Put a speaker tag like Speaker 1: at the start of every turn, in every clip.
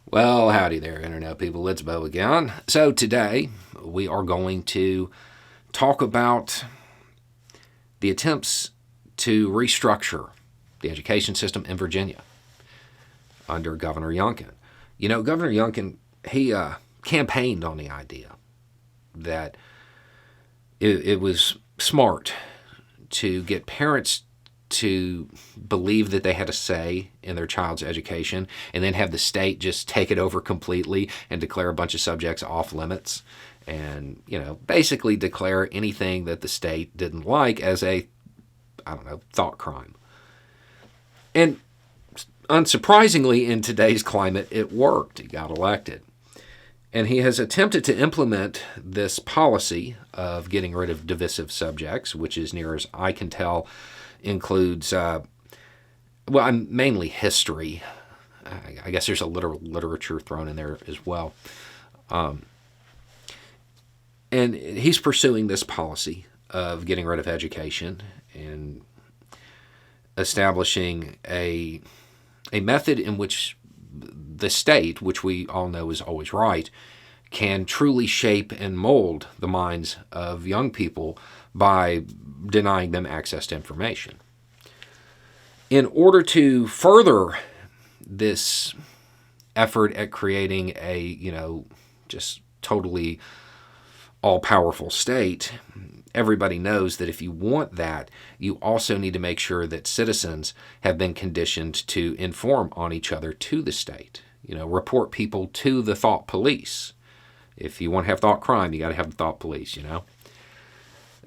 Speaker 1: Well, howdy there, Internet people. It's Bo again. So, today we are going to talk about the attempts to restructure the education system in Virginia under Governor Youngkin. You know, Governor Youngkin, he campaigned on the idea that it was smart to get parents to believe that they had a say in their child's education and then have the state just take it over completely and declare a bunch of subjects off limits and, basically declare anything that the state didn't like as a, thought crime. And unsurprisingly, in today's climate, it worked. He got elected. And he has attempted to implement this policy of getting rid of divisive subjects, which, as near as I can tell, includes, mainly history. I guess there's a literature thrown in there as well. And he's pursuing this policy of getting rid of education and establishing a method in which the state, which we all know is always right, can truly shape and mold the minds of young people by denying them access to information. In order to further this effort at creating a, just totally all-powerful state, everybody knows that if you want that, you also need to make sure that citizens have been conditioned to inform on each other to the state. Report people to the thought police. If you want to have thought crime, you got to have the thought police,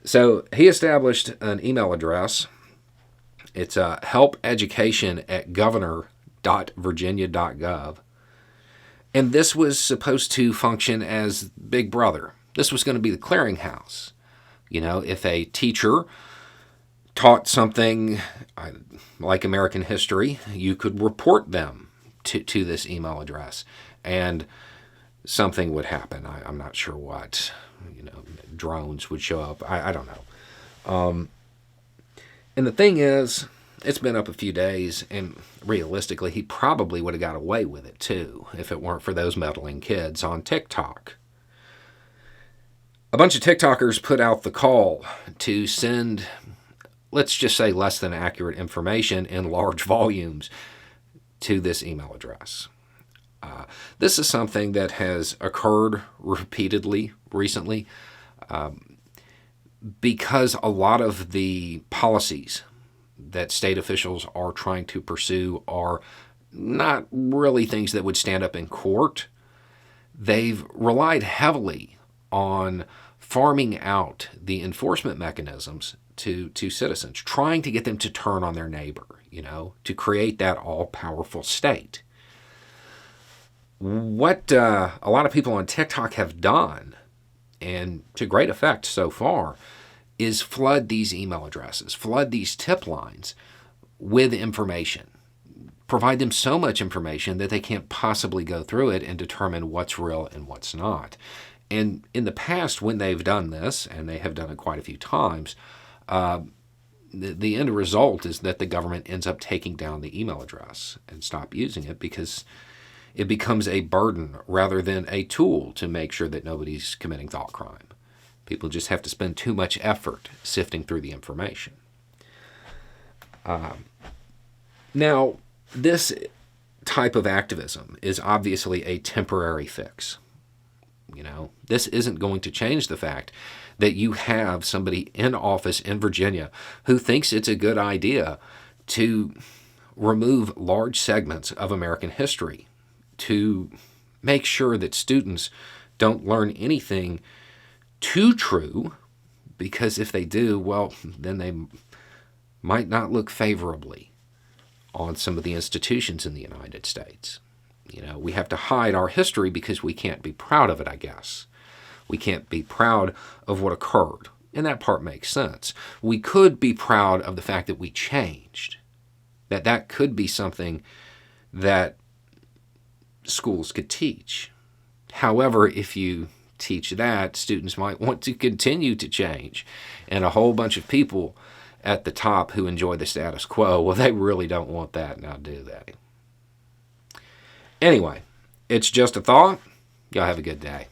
Speaker 1: So he established an email address. It's helpeducation@governor.virginia.gov. And this was supposed to function as Big Brother. This was going to be the clearinghouse. If a teacher taught something like American history, you could report them to this email address. And something would happen. I'm not sure what. Drones would show up. I don't know. And the thing is, it's been up a few days, and realistically, he probably would have got away with it too if it weren't for those meddling kids on TikTok. A bunch of TikTokers put out the call to send, let's just say, less than accurate information in large volumes to this email address. This is something that has occurred repeatedly recently because a lot of the policies that state officials are trying to pursue are not really things that would stand up in court. They've relied heavily on farming out the enforcement mechanisms to citizens, trying to get them to turn on their neighbor, to create that all-powerful state. What a lot of people on TikTok have done, and to great effect so far, is flood these email addresses, flood these tip lines with information. Provide them so much information that they can't possibly go through it and determine what's real and what's not. And in the past, when they've done this, and they have done it quite a few times, the end result is that the government ends up taking down the email address and stop using it because it becomes a burden rather than a tool to make sure that nobody's committing thought crime. People just have to spend too much effort sifting through the information. Now, this type of activism is obviously a temporary fix. This isn't going to change the fact that you have somebody in office in Virginia who thinks it's a good idea to remove large segments of American history to make sure that students don't learn anything too true, because if they do, well, then they might not look favorably on some of the institutions in the United States. We have to hide our history because we can't be proud of it, I guess. We can't be proud of what occurred, and that part makes sense. We could be proud of the fact that we changed, that could be something that schools could teach. However, if you teach that, students might want to continue to change. And a whole bunch of people at the top who enjoy the status quo, well, they really don't want that now, do they? Anyway, It's just a thought. Y'all have a good day.